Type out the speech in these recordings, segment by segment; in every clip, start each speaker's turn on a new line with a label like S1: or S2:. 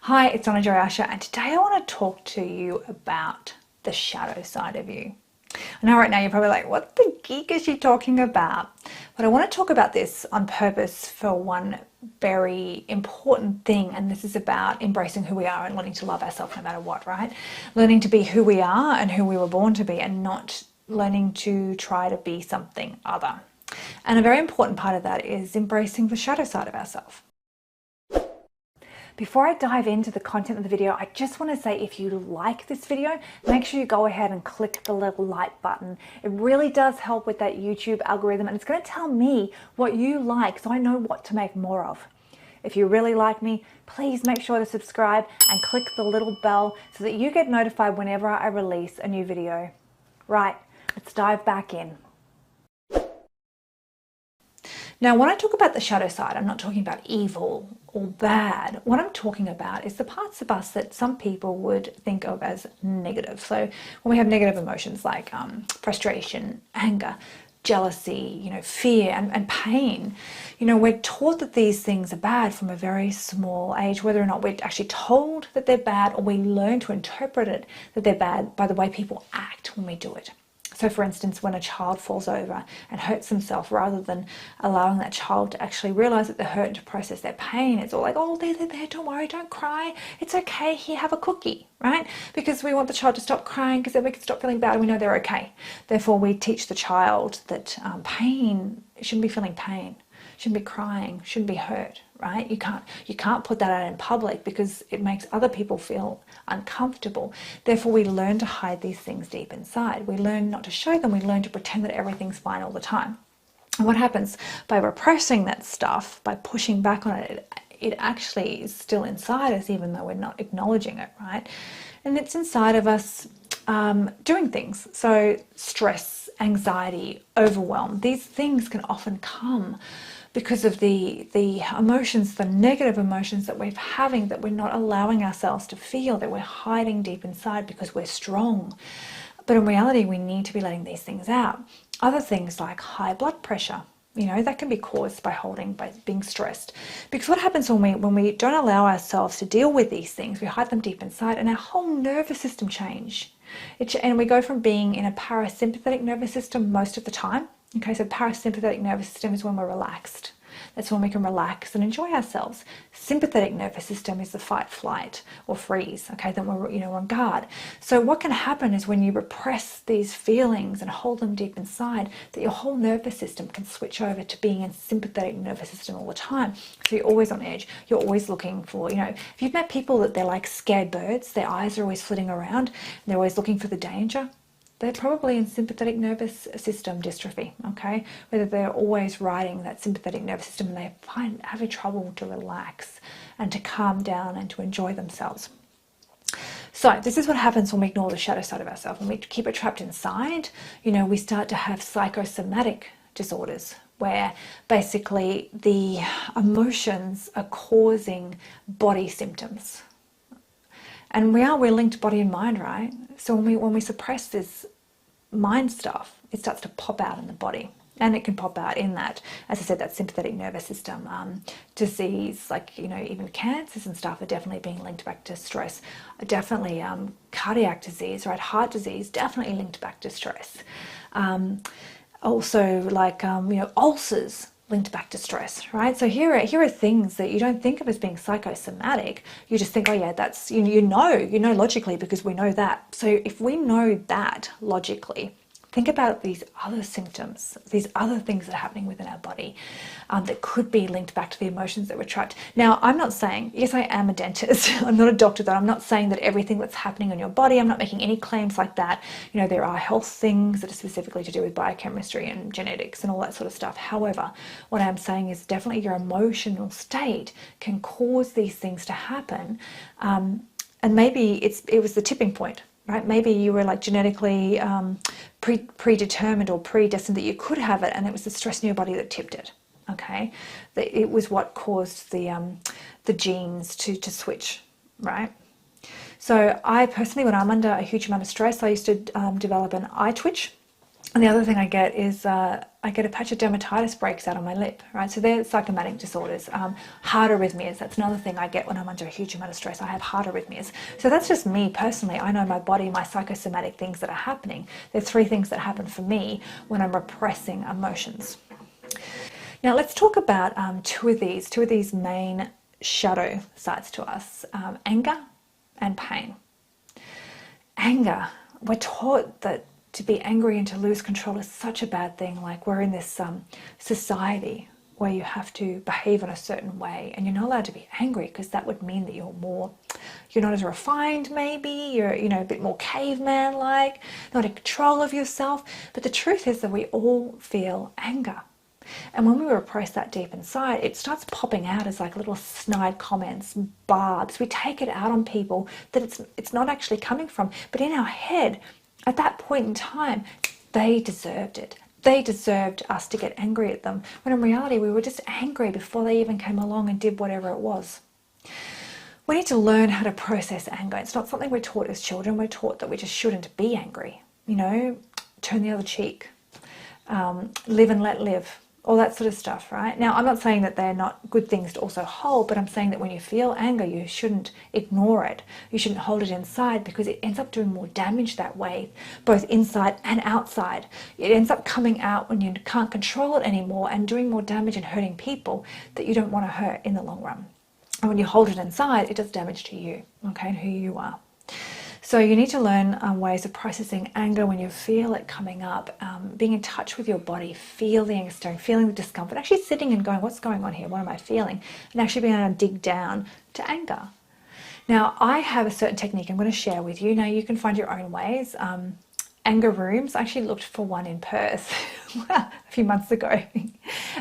S1: Hi, it's Donna Joy Asher, and today I want to talk to you about the shadow side of you. I know right now you're probably like, what the geek is she talking about? But I want to talk about this on purpose for one very important thing, and this is about embracing who we are and learning to love ourselves no matter what, right? Learning to be who we are and who we were born to be, and not learning to try to be something other. And a very important part of that is embracing the shadow side of ourselves. Before I dive into the content of the video, I just want to say if you like this video, make sure you go ahead and click the little like button. It really does help with that YouTube algorithm, and it's going to tell me what you like so I know what to make more of. If you really like me, please make sure to subscribe and click the little bell so that you get notified whenever I release a new video. Right, let's dive back in. Now, when I talk about the shadow side, I'm not talking about evil or bad. What I'm talking about is the parts of us that some people would think of as negative. So when we have negative emotions like frustration, anger, jealousy, fear and pain, we're taught that these things are bad from a very small age, whether or not we're actually told that they're bad or we learn to interpret it that they're bad by the way people act when we do it. So for instance, when a child falls over and hurts themselves, rather than allowing that child to actually realize that they're hurt and to process their pain, it's all like, oh, there, don't worry, don't cry. It's okay, here, have a cookie, right? Because we want the child to stop crying because then we can stop feeling bad and we know they're okay. Therefore, we teach the child that pain, shouldn't be feeling pain, shouldn't be crying, shouldn't be hurt, right? You can't put that out in public because it makes other people feel uncomfortable. Therefore, we learn to hide these things deep inside. We learn not to show them. We learn to pretend that everything's fine all the time. And what happens by repressing that stuff, by pushing back on it, it actually is still inside us, even though we're not acknowledging it, right? And it's inside of us doing things. So stress, anxiety, overwhelm, these things can often come because of the emotions, the negative emotions that we're having, that we're not allowing ourselves to feel, that we're hiding deep inside because we're strong. But in reality, we need to be letting these things out. Other things like high blood pressure, that can be caused by being stressed. Because what happens when we don't allow ourselves to deal with these things, we hide them deep inside and our whole nervous system and we go from being in a parasympathetic nervous system most of the time. Okay, so parasympathetic nervous system is when we're relaxed. That's when we can relax and enjoy ourselves. Sympathetic nervous system is the fight, flight, or freeze. Okay, then we're on guard. So what can happen is when you repress these feelings and hold them deep inside, that your whole nervous system can switch over to being in sympathetic nervous system all the time. So you're always on edge. You're always looking for, if you've met people that they're like scared birds, their eyes are always flitting around, and they're always looking for the danger, they're probably in sympathetic nervous system dystrophy, okay? Whether they're always riding that sympathetic nervous system and they having trouble to relax and to calm down and to enjoy themselves. So this is what happens when we ignore the shadow side of ourselves. When we keep it trapped inside, we start to have psychosomatic disorders where basically the emotions are causing body symptoms. And we're linked body and mind, right? So when we suppress this mind stuff, it starts to pop out in the body. And it can pop out in that, as I said, that sympathetic nervous system disease, like, even cancers and stuff are definitely being linked back to stress. Definitely cardiac disease, right? Heart disease, definitely linked back to stress. Also like, ulcers, linked back to stress, right? So here are things that you don't think of as being psychosomatic. You just think, oh yeah, that's, you know logically, because we know that. So if we know that logically, think about these other symptoms, these other things that are happening within our body that could be linked back to the emotions that were trapped. Now, I'm not saying, yes, I am a dentist. I'm not a doctor, though. I'm not saying that everything that's happening in your body, I'm not making any claims like that. There are health things that are specifically to do with biochemistry and genetics and all that sort of stuff. However, what I'm saying is definitely your emotional state can cause these things to happen. And maybe it was the tipping point. Right? Maybe you were like genetically predetermined or predestined that you could have it, and it was the stress in your body that tipped it. Okay, it was what caused the genes to switch, right? So I personally, when I'm under a huge amount of stress, I used to develop an eye twitch. And the other thing I get is I get a patch of dermatitis breaks out on my lip, right? So they're psychosomatic disorders. Heart arrhythmias, that's another thing I get when I'm under a huge amount of stress. I have heart arrhythmias. So that's just me personally. I know my body, my psychosomatic things that are happening. There are 3 things that happen for me when I'm repressing emotions. Now let's talk about two of these main shadow sides to us, anger and pain. Anger, we're taught that to be angry and to lose control is such a bad thing. Like, we're in this society where you have to behave in a certain way, and you're not allowed to be angry because that would mean that you're not as refined, maybe you're a bit more caveman like, not in control of yourself. But the truth is that we all feel anger, and when we repress that deep inside, it starts popping out as like little snide comments, barbs. We take it out on people that it's not actually coming from, but in our head at that point in time, they deserved it. They deserved us to get angry at them, when in reality we were just angry before they even came along and did whatever it was. We need to learn how to process anger. It's not something we're taught as children. We're taught that we just shouldn't be angry. Turn the other cheek, live and let live, all that sort of stuff, right? Now, I'm not saying that they're not good things to also hold, but I'm saying that when you feel anger, you shouldn't ignore it. You shouldn't hold it inside, because it ends up doing more damage that way, both inside and outside. It ends up coming out when you can't control it anymore and doing more damage and hurting people that you don't want to hurt in the long run. And when you hold it inside, it does damage to you, okay, and who you are. So you need to learn ways of processing anger when you feel it coming up, being in touch with your body, feeling the discomfort, actually sitting and going, what's going on here? What am I feeling? And actually being able to dig down to anger. Now, I have a certain technique I'm going to share with you. Now, you can find your own ways. Anger rooms. I actually looked for one in Perth a few months ago.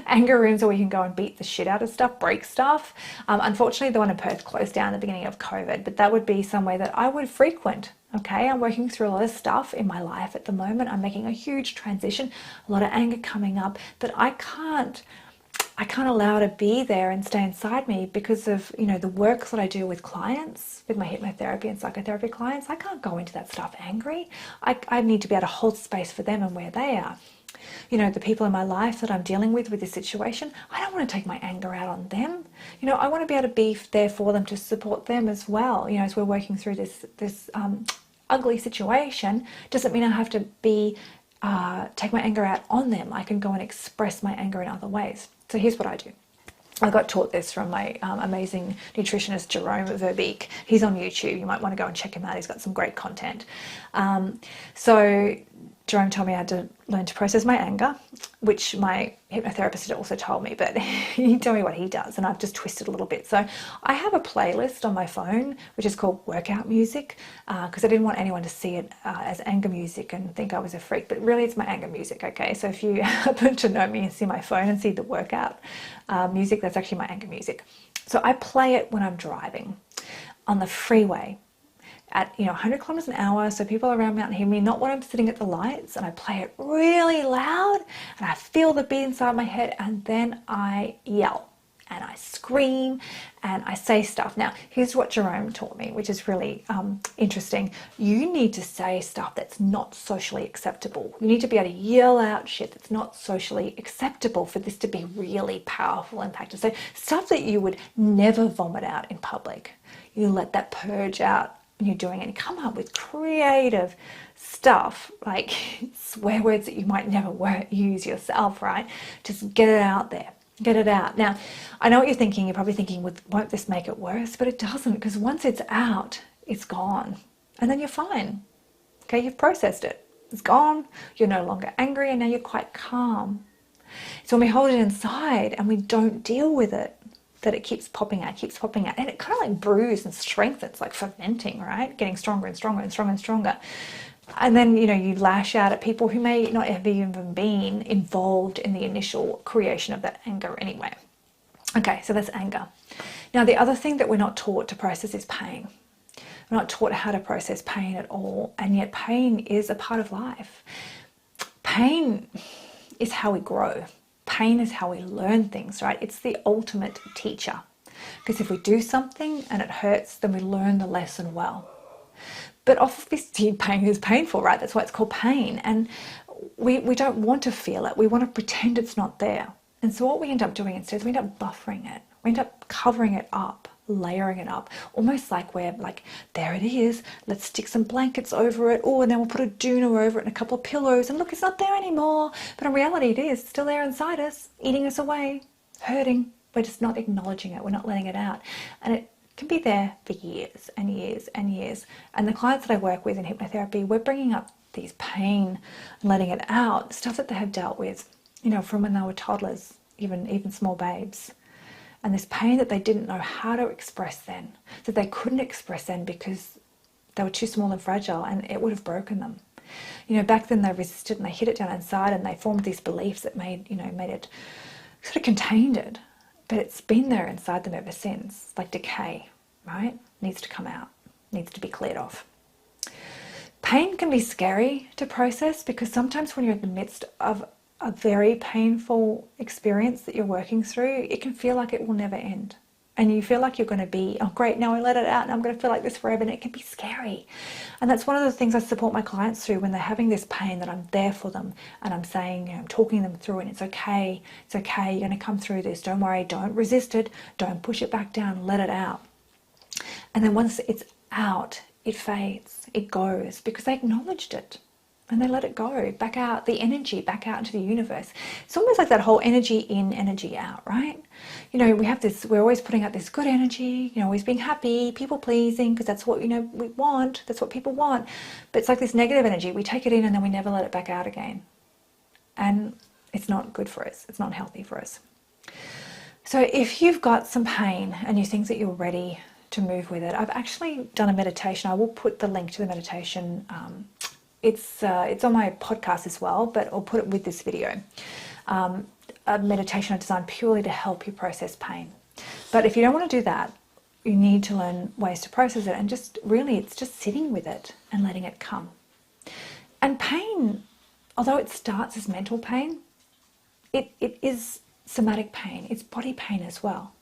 S1: Anger rooms where you can go and beat the shit out of stuff, break stuff. Unfortunately, the one in Perth closed down at the beginning of COVID, but that would be somewhere that I would frequent. Okay, I'm working through a lot of stuff in my life at the moment. I'm making a huge transition, a lot of anger coming up, but I can't allow it to be there and stay inside me because of, the work that I do with clients, with my hypnotherapy and psychotherapy clients. I can't go into that stuff angry. I need to be able to hold space for them and where they are. The people in my life that I'm dealing with this situation, I don't want to take my anger out on them. I want to be able to be there for them, to support them as well. As we're working through this ugly situation, doesn't mean I have to take my anger out on them. I can go and express my anger in other ways. So here's what I do. I got taught this from my amazing nutritionist, Jerome Verbeek. He's on YouTube. You might want to go and check him out. He's got some great content. So Jerome told me I had to learn to process my anger, which my hypnotherapist had also told me, but he told me what he does, and I've just twisted a little bit. So I have a playlist on my phone, which is called workout music, because I didn't want anyone to see it as anger music and think I was a freak, but really it's my anger music, okay? So if you happen to know me and see my phone and see the workout music, that's actually my anger music. So I play it when I'm driving on the freeway at 100 kilometers an hour, so people around me can't hear me, not when I'm sitting at the lights, and I play it really loud and I feel the beat inside my head, and then I yell and I scream and I say stuff. Now, here's what Jerome taught me, which is really interesting. You need to say stuff that's not socially acceptable. You need to be able to yell out shit that's not socially acceptable for this to be really powerful impactful. So stuff that you would never vomit out in public, you let that purge out when you're doing it, and come up with creative stuff like swear words that you might never use yourself, right? Just get it out there. Get it out. Now, I know what you're thinking. You're probably thinking, won't this make it worse? But it doesn't, because once it's out, it's gone. And then you're fine. Okay, you've processed it. It's gone. You're no longer angry, and now you're quite calm. So when we hold it inside and we don't deal with it, that it keeps popping out, and it kind of like brews and strengthens, like fermenting, right? Getting stronger and stronger and stronger and stronger. And then, you lash out at people who may not have even been involved in the initial creation of that anger anyway. Okay, so that's anger. Now, the other thing that we're not taught to process is pain. We're not taught how to process pain at all, and yet pain is a part of life. Pain is how we grow. Pain is how we learn things, right? It's the ultimate teacher. Because if we do something and it hurts, then we learn the lesson well. But obviously pain is painful, right? That's why it's called pain. And we don't want to feel it. We want to pretend it's not there. And so what we end up doing instead is we end up buffering it. We end up covering it up, layering it up, almost like we're like, there it is, let's stick some blankets over it, and then we'll put a doona over it and a couple of pillows, and look, it's not there anymore. But in reality it is still there inside us, eating us away, hurting. We're just not acknowledging it, we're not letting it out. And it can be there for years and years and years. And the clients that I work with in hypnotherapy, we're bringing up these pain and letting it out, stuff that they have dealt with, from when they were toddlers, even small babes. And this pain that they didn't know how to express then, that they couldn't express then because they were too small and fragile, and it would have broken them. Back then they resisted and they hid it down inside, and they formed these beliefs that made it sort of contained it. But it's been there inside them ever since, like decay, right? Needs to come out, needs to be cleared off. Pain can be scary to process because sometimes when you're in the midst of a very painful experience that you're working through, it can feel like it will never end. And you feel like you're going to be, oh great, now I let it out and I'm going to feel like this forever, and it can be scary. And that's one of the things I support my clients through when they're having this pain, that I'm there for them and I'm saying, I'm talking them through it. It's okay, you're going to come through this. Don't worry, don't resist it, don't push it back down, let it out. And then once it's out, it fades, it goes, because they acknowledged it. And they let it go, back out, the energy back out into the universe. It's almost like that whole energy in, energy out, right? We have this, we're always putting out this good energy, always being happy, people pleasing, because that's what, we want, that's what people want. But it's like this negative energy, we take it in and then we never let it back out again. And it's not good for us, it's not healthy for us. So if you've got some pain and you think that you're ready to move with it, I've actually done a meditation. I will put the link to the meditation. It's on my podcast as well, but I'll put it with this video. A meditation I designed purely to help you process pain. But if you don't want to do that, you need to learn ways to process it, and just really it's just sitting with it and letting it come. And pain, although it starts as mental pain, it is somatic pain. It's body pain as well.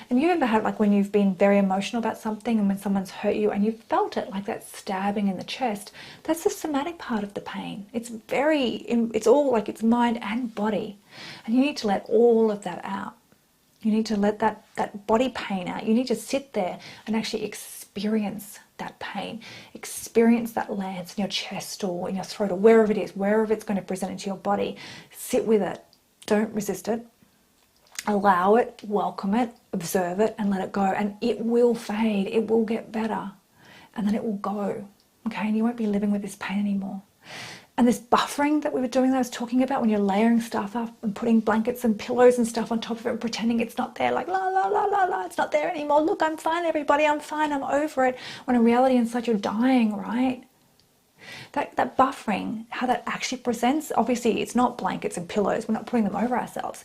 S1: And you ever had, like, when you've been very emotional about something and when someone's hurt you and you've felt it, like that stabbing in the chest, that's the somatic part of the pain. It's all like it's mind and body. And you need to let all of that out. You need to let that body pain out. You need to sit there and actually experience that pain. Experience that lance in your chest or in your throat or wherever it is, wherever it's going to present into your body. Sit with it. Don't resist it. Allow it, welcome it, observe it, and let it go. And it will fade, it will get better, and then it will go, okay? And you won't be living with this pain anymore. And this buffering that we were doing, that I was talking about, when you're layering stuff up and putting blankets and pillows and stuff on top of it and pretending it's not there, like la, la, la, la, la, it's not there anymore. Look, I'm fine, everybody, I'm fine, I'm over it. When in reality, inside you're dying, right? That buffering, how that actually presents, obviously it's not blankets and pillows, we're not putting them over ourselves.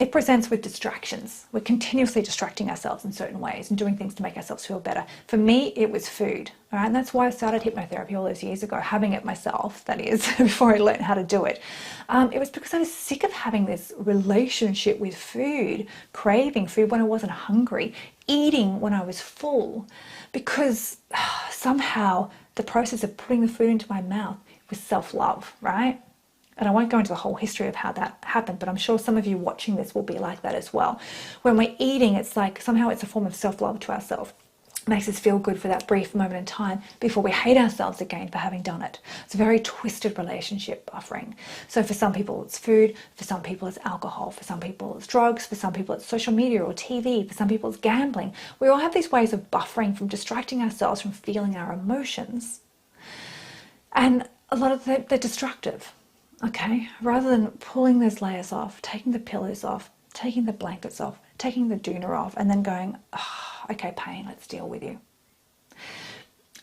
S1: It presents with distractions. We're continuously distracting ourselves in certain ways and doing things to make ourselves feel better. For me, it was food, all right? And that's why I started hypnotherapy all those years ago, having it myself, that is, before I learned how to do it. It was because I was sick of having this relationship with food, craving food when I wasn't hungry, eating when I was full, because somehow the process of putting the food into my mouth was self-love, right? And I won't go into the whole history of how that happened, but I'm sure some of you watching this will be like that as well. When we're eating, it's like somehow it's a form of self-love to ourselves. It makes us feel good for that brief moment in time before we hate ourselves again for having done it. It's a very twisted relationship, buffering. So for some people it's food, for some people it's alcohol, for some people it's drugs, for some people it's social media or TV, for some people it's gambling. We all have these ways of buffering from distracting ourselves from feeling our emotions. And a lot of they're destructive. Okay, rather than pulling those layers off, taking the pillows off, taking the blankets off, taking the doona off, and then going, oh, okay, pain, let's deal with you.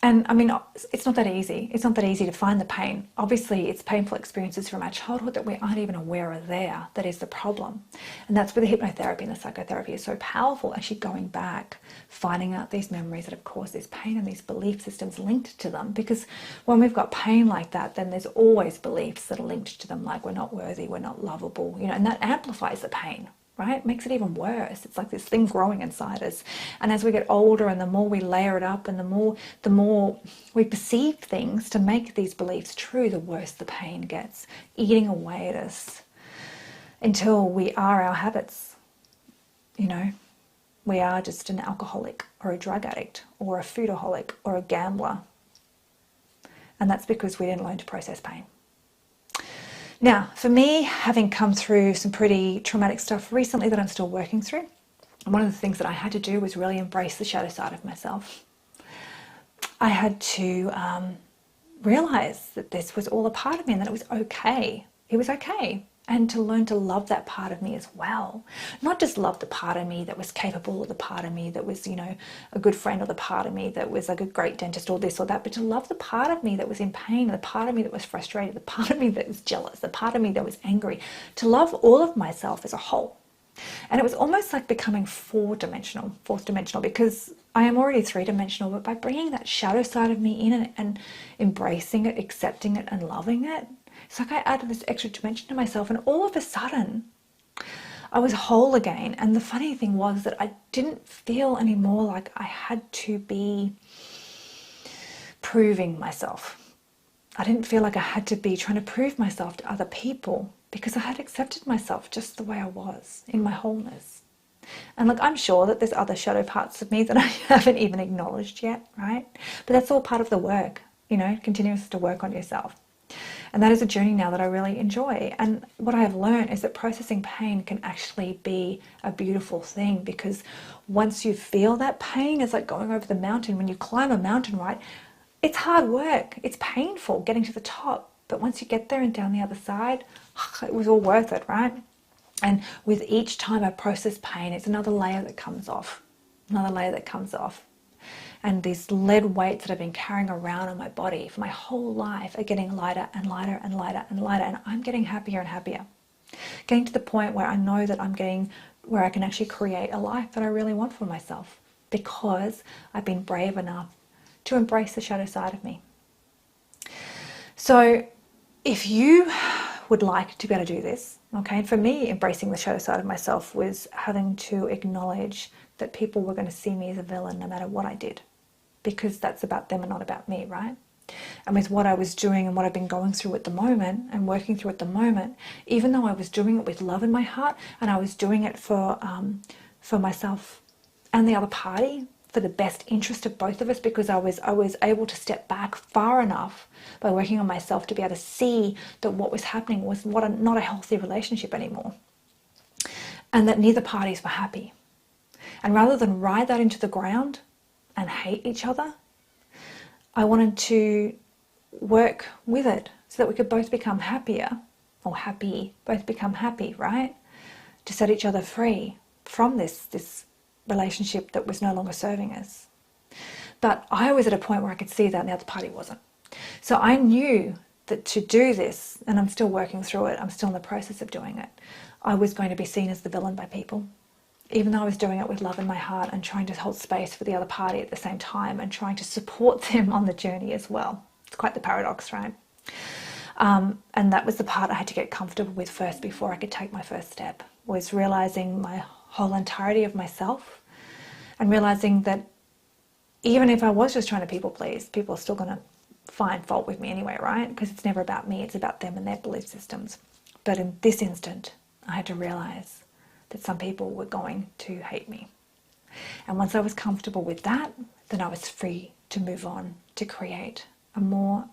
S1: And I mean, it's not that easy. It's not that easy to find the pain. Obviously, it's painful experiences from our childhood that we aren't even aware are there. That is the problem. And that's where the hypnotherapy and the psychotherapy is so powerful, actually going back, finding out these memories that have caused this pain and these belief systems linked to them. Because when we've got pain like that, then there's always beliefs that are linked to them, like we're not worthy, we're not lovable, and that amplifies the pain, right? It makes it even worse. It's like this thing growing inside us. And as we get older and the more we layer it up and the more we perceive things to make these beliefs true, the worse the pain gets, eating away at us until we are our habits. You know, we are just an alcoholic or a drug addict or a foodaholic or a gambler. And that's because we didn't learn to process pain. Now, for me, having come through some pretty traumatic stuff recently that I'm still working through, one of the things that I had to do was really embrace the shadow side of myself. I had to realize that this was all a part of me and that it was okay. It was okay. And to learn to love that part of me as well. Not just love the part of me that was capable, or the part of me that was, you know, a good friend, or the part of me that was like a great dentist, or this or that, but to love the part of me that was in pain, the part of me that was frustrated, the part of me that was jealous, the part of me that was angry. To love all of myself as a whole. And it was almost like becoming fourth dimensional, because I am already three-dimensional, but by bringing that shadow side of me in and embracing it, accepting it, and loving it, it's like I added this extra dimension to myself, and all of a sudden I was whole again. And the funny thing was that I didn't feel anymore like I had to be proving myself. I didn't feel like I had to be trying to prove myself to other people, because I had accepted myself just the way I was in my wholeness. And look, I'm sure that there's other shadow parts of me that I haven't even acknowledged yet, right? But that's all part of the work, you know, continuous to work on yourself. And that is a journey now that I really enjoy. And what I have learned is that processing pain can actually be a beautiful thing, because once you feel that pain, it's like going over the mountain. When you climb a mountain, right, it's hard work. It's painful getting to the top. But once you get there and down the other side, it was all worth it, right? And with each time I process pain, it's another layer that comes off, another layer that comes off. And these lead weights that I've been carrying around on my body for my whole life are getting lighter and lighter and lighter and lighter. And I'm getting happier and happier. Getting to the point where I know that I'm getting where I can actually create a life that I really want for myself, because I've been brave enough to embrace the shadow side of me. So if you would like to be able to do this, okay, and for me, embracing the shadow side of myself was having to acknowledge that people were going to see me as a villain no matter what I did, because that's about them and not about me, right? And with what I was doing and what I've been going through at the moment and working through at the moment, even though I was doing it with love in my heart, and I was doing it for myself and the other party, for the best interest of both of us, because I was able to step back far enough by working on myself to be able to see that what was happening was not a healthy relationship anymore, and that neither parties were happy. And rather than ride that into the ground and hate each other, I wanted to work with it so that we could both become happier, or happy, both become happy, right? To set each other free from this relationship that was no longer serving us. But I was at a point where I could see that and the other party wasn't. So I knew that to do this, and I'm still working through it, I'm still in the process of doing it, I was going to be seen as the villain by people, even though I was doing it with love in my heart and trying to hold space for the other party at the same time and trying to support them on the journey as well. It's quite the paradox, right? And that was the part I had to get comfortable with first before I could take my first step, was realizing my whole entirety of myself, and realizing that even if I was just trying to people please, people are still going to find fault with me anyway, right? Because it's never about me, it's about them and their belief systems. But in this instant, I had to realize that some people were going to hate me. And once I was comfortable with that, then I was free to move on, to create a more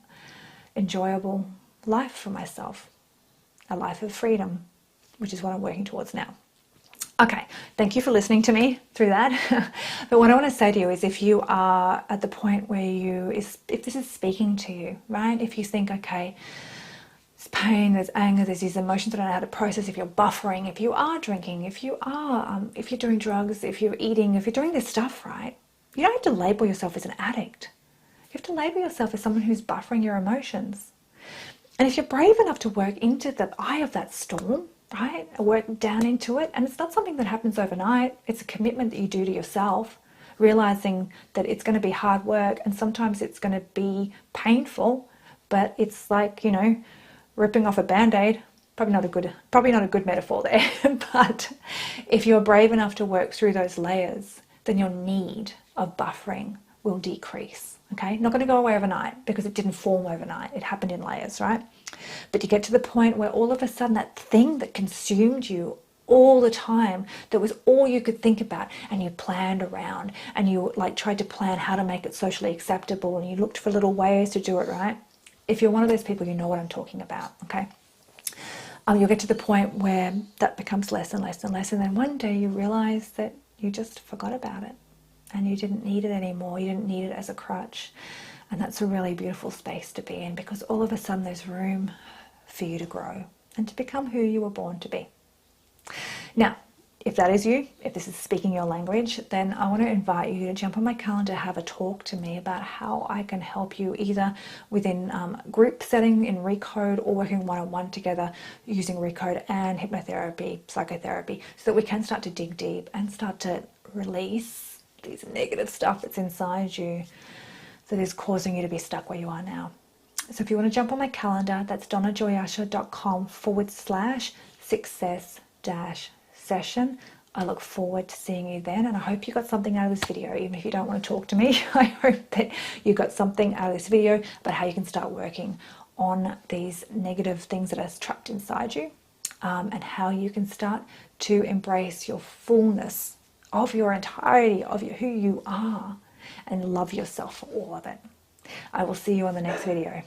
S1: enjoyable life for myself, a life of freedom, which is what I'm working towards now. Okay, thank you for listening to me through that. But what I want to say to you is, if you are at the point where if this is speaking to you, right? If you think, okay, there's pain, there's anger, there's these emotions that I don't know how to process, if you're buffering, if you are drinking, if you're doing drugs, if you're eating, if you're doing this stuff, right? You don't have to label yourself as an addict. You have to label yourself as someone who's buffering your emotions. And if you're brave enough to work into the eye of that storm, right, work down into it, and it's not something that happens overnight, it's a commitment that you do to yourself, realizing that it's going to be hard work and sometimes it's going to be painful, but it's like, ripping off a band-aid. Probably not a good metaphor there. But if you're brave enough to work through those layers, then your need of buffering will decrease. Okay, not going to go away overnight because it didn't form overnight. It happened in layers, right? But you get to the point where all of a sudden that thing that consumed you all the time, that was all you could think about, and you planned around, and you like tried to plan how to make it socially acceptable, and you looked for little ways to do it, right? If you're one of those people, you know what I'm talking about, okay? You'll get to the point where that becomes less and less and less, and then one day you realize that you just forgot about it and you didn't need it anymore. You didn't need it as a crutch. And that's a really beautiful space to be in, because all of a sudden there's room for you to grow and to become who you were born to be. Now, if that is you, if this is speaking your language, then I want to invite you to jump on my calendar, have a talk to me about how I can help you either within group setting in Recode, or working one-on-one together using Recode and hypnotherapy, psychotherapy, so that we can start to dig deep and start to release these negative stuff that's inside you that is causing you to be stuck where you are now. So if you want to jump on my calendar, that's donnajoyasha.com/success-session. I look forward to seeing you then, and I hope you got something out of this video. Even if you don't want to talk to me, I hope that you got something out of this video about how you can start working on these negative things that are trapped inside you, and how you can start to embrace your fullness of your entirety, of who you are, and love yourself for all of it. I will see you on the next video.